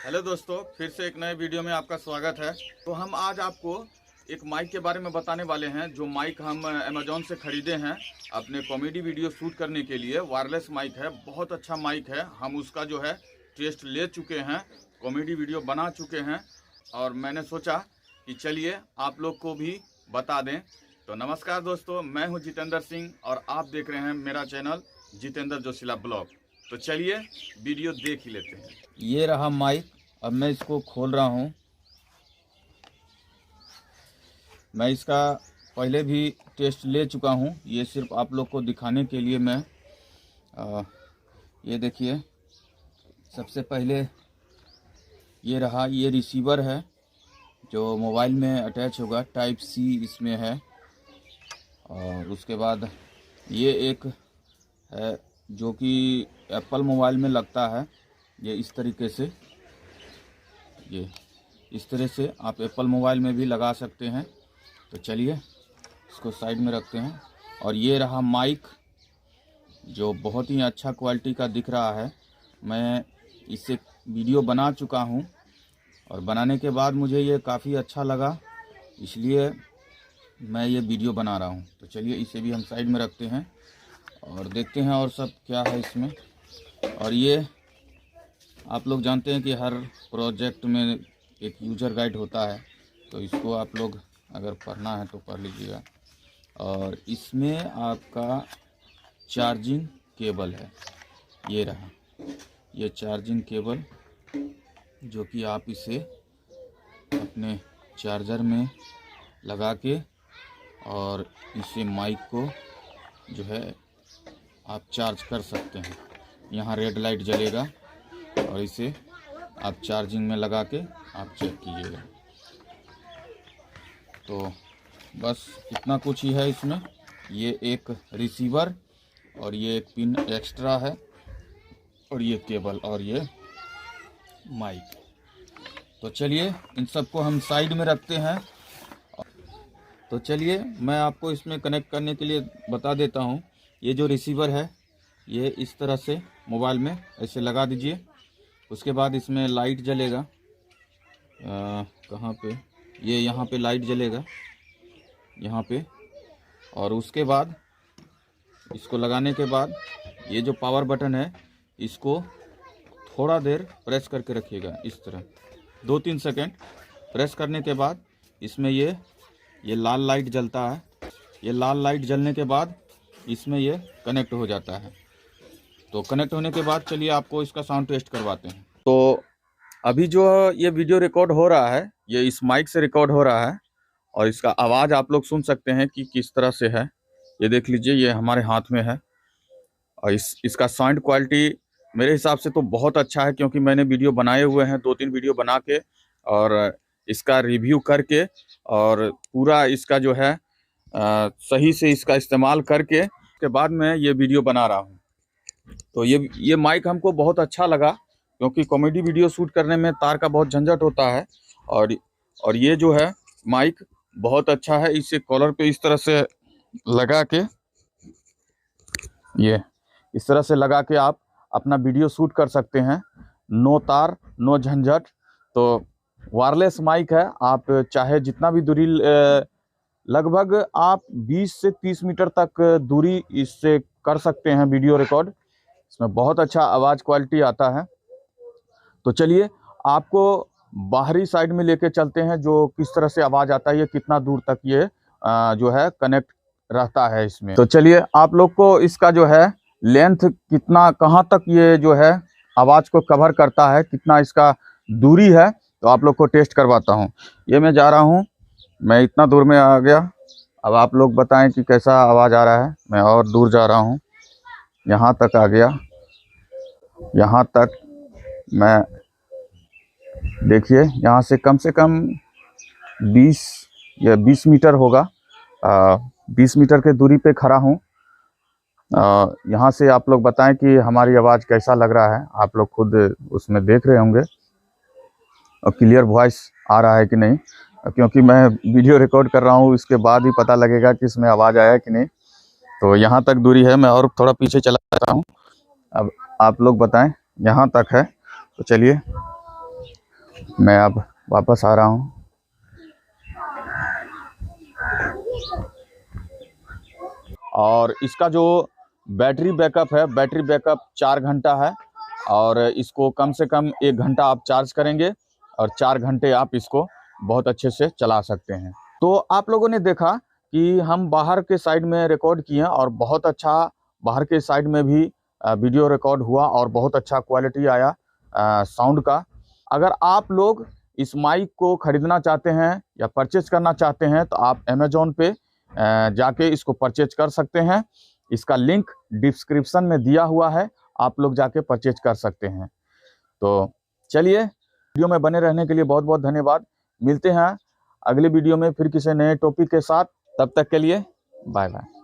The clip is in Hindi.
हेलो दोस्तों, फिर से एक नए वीडियो में आपका स्वागत है। तो हम आज आपको एक माइक के बारे में बताने वाले हैं। जो माइक हम अमेजोन से ख़रीदे हैं अपने कॉमेडी वीडियो शूट करने के लिए। वायरलेस माइक है, बहुत अच्छा माइक है। हम उसका जो है टेस्ट ले चुके हैं, कॉमेडी वीडियो बना चुके हैं और मैंने सोचा कि चलिए आप लोग को भी बता दें। तो नमस्कार दोस्तों, मैं हूं जितेंद्र सिंह और आप देख रहे हैं मेरा चैनल जितेंद्र जोशीला ब्लॉग। तो चलिए वीडियो देख ही लेते हैं। ये रहा माइक। अब मैं इसको खोल रहा हूँ। मैं इसका पहले भी टेस्ट ले चुका हूँ, ये सिर्फ आप लोग को दिखाने के लिए मैं ये देखिए। सबसे पहले ये रहा, ये रिसीवर है जो मोबाइल में अटैच होगा, टाइप सी इसमें है। और उसके बाद ये एक है जो कि एप्पल मोबाइल में लगता है। ये इस तरीके से, ये इस तरह से आप एप्पल मोबाइल में भी लगा सकते हैं। तो चलिए इसको साइड में रखते हैं। और ये रहा माइक जो बहुत ही अच्छा क्वालिटी का दिख रहा है। मैं इससे वीडियो बना चुका हूं और बनाने के बाद मुझे ये काफ़ी अच्छा लगा, इसलिए मैं ये वीडियो बना रहा हूं। तो चलिए इसे भी हम साइड में रखते हैं और देखते हैं और सब क्या है इसमें। और ये आप लोग जानते हैं कि हर प्रोजेक्ट में एक यूज़र गाइड होता है, तो इसको आप लोग अगर पढ़ना है तो पढ़ लीजिएगा। और इसमें आपका चार्जिंग केबल है, ये रहा ये चार्जिंग केबल, जो कि आप इसे अपने चार्जर में लगा के और इसे माइक को जो है आप चार्ज कर सकते हैं। यहाँ रेड लाइट जलेगा और इसे आप चार्जिंग में लगा के आप चेक कीजिएगा। तो बस इतना कुछ ही है इसमें। ये एक रिसीवर और ये एक पिन एक्स्ट्रा है और ये केबल और ये माइक। तो चलिए इन सबको हम साइड में रखते हैं। तो चलिए मैं आपको इसमें कनेक्ट करने के लिए बता देता हूँ। ये जो रिसीवर है ये इस तरह से मोबाइल में ऐसे लगा दीजिए। उसके बाद इसमें लाइट जलेगा, कहाँ पे, ये यहाँ पे लाइट जलेगा यहाँ पे। और उसके बाद इसको लगाने के बाद ये जो पावर बटन है इसको थोड़ा देर प्रेस करके रखिएगा, इस तरह 2-3 सेकंड प्रेस करने के बाद इसमें ये लाल लाइट जलता है। ये लाल लाइट जलने के बाद इसमें ये कनेक्ट हो जाता है। तो कनेक्ट होने के बाद चलिए आपको इसका साउंड टेस्ट करवाते हैं। तो अभी जो ये वीडियो रिकॉर्ड हो रहा है ये इस माइक से रिकॉर्ड हो रहा है और इसका आवाज़ आप लोग सुन सकते हैं कि किस तरह से है। ये देख लीजिए, ये हमारे हाथ में है और इसका साउंड क्वालिटी मेरे हिसाब से तो बहुत अच्छा है, क्योंकि मैंने वीडियो बनाए हुए हैं 2-3 वीडियो बना के और इसका रिव्यू करके और पूरा इसका जो है सही से इसका इस्तेमाल करके के बाद मैं ये वीडियो बना रहा हूँ। तो ये माइक हमको बहुत अच्छा लगा, क्योंकि कॉमेडी वीडियो शूट करने में तार का बहुत झंझट होता है। और ये जो है माइक बहुत अच्छा है। इसे कॉलर पे इस तरह से लगा के, ये इस तरह से लगा के आप अपना वीडियो शूट कर सकते हैं, नो तार नो झंझट। तो वायरलेस माइक है, आप चाहे जितना भी दूरी, लगभग आप 20 से 30 मीटर तक दूरी इससे कर सकते हैं वीडियो रिकॉर्ड। इसमें बहुत अच्छा आवाज़ क्वालिटी आता है। तो चलिए आपको बाहरी साइड में लेके चलते हैं, जो किस तरह से आवाज़ आता है, ये कितना दूर तक ये जो है कनेक्ट रहता है इसमें। तो चलिए आप लोग को इसका जो है लेंथ कितना, कहाँ तक ये जो है आवाज़ को कवर करता है, कितना इसका दूरी है, तो आप लोग को टेस्ट करवाता हूँ। ये मैं जा रहा हूँ, मैं इतना दूर में आ गया। अब आप लोग बताएं कि कैसा आवाज़ आ रहा है। मैं और दूर जा रहा हूँ, यहाँ तक आ गया। यहाँ तक मैं, देखिए यहाँ से कम 20 मीटर होगा, 20 मीटर के दूरी पे खड़ा हूँ। यहाँ से आप लोग बताएं कि हमारी आवाज़ कैसा लग रहा है। आप लोग खुद उसमें देख रहे होंगे और क्लियर वॉइस आ रहा है कि नहीं, क्योंकि मैं वीडियो रिकॉर्ड कर रहा हूँ, इसके बाद ही पता लगेगा कि इसमें आवाज़ आया कि नहीं। तो यहाँ तक दूरी है, मैं और थोड़ा पीछे चला जाता हूँ। अब आप लोग बताएं, यहाँ तक है। तो चलिए मैं अब वापस आ रहा हूँ। और इसका जो बैटरी बैकअप है, बैटरी बैकअप 4 घंटा है और इसको कम से कम 1 घंटा आप चार्ज करेंगे और 4 घंटे आप इसको बहुत अच्छे से चला सकते हैं। तो आप लोगों ने देखा कि हम बाहर के साइड में रिकॉर्ड किए और बहुत अच्छा बाहर के साइड में भी वीडियो रिकॉर्ड हुआ और बहुत अच्छा क्वालिटी आया साउंड का। अगर आप लोग इस माइक को ख़रीदना चाहते हैं या परचेज करना चाहते हैं तो आप अमेज़ॉन पे जाके इसको परचेज कर सकते हैं। इसका लिंक डिस्क्रिप्शन में दिया हुआ है, आप लोग जाके परचेज कर सकते हैं। तो चलिए, वीडियो में बने रहने के लिए बहुत बहुत धन्यवाद। मिलते हैं अगले वीडियो में फिर किसी नए टॉपिक के साथ। तब तक के लिए बाय बाय।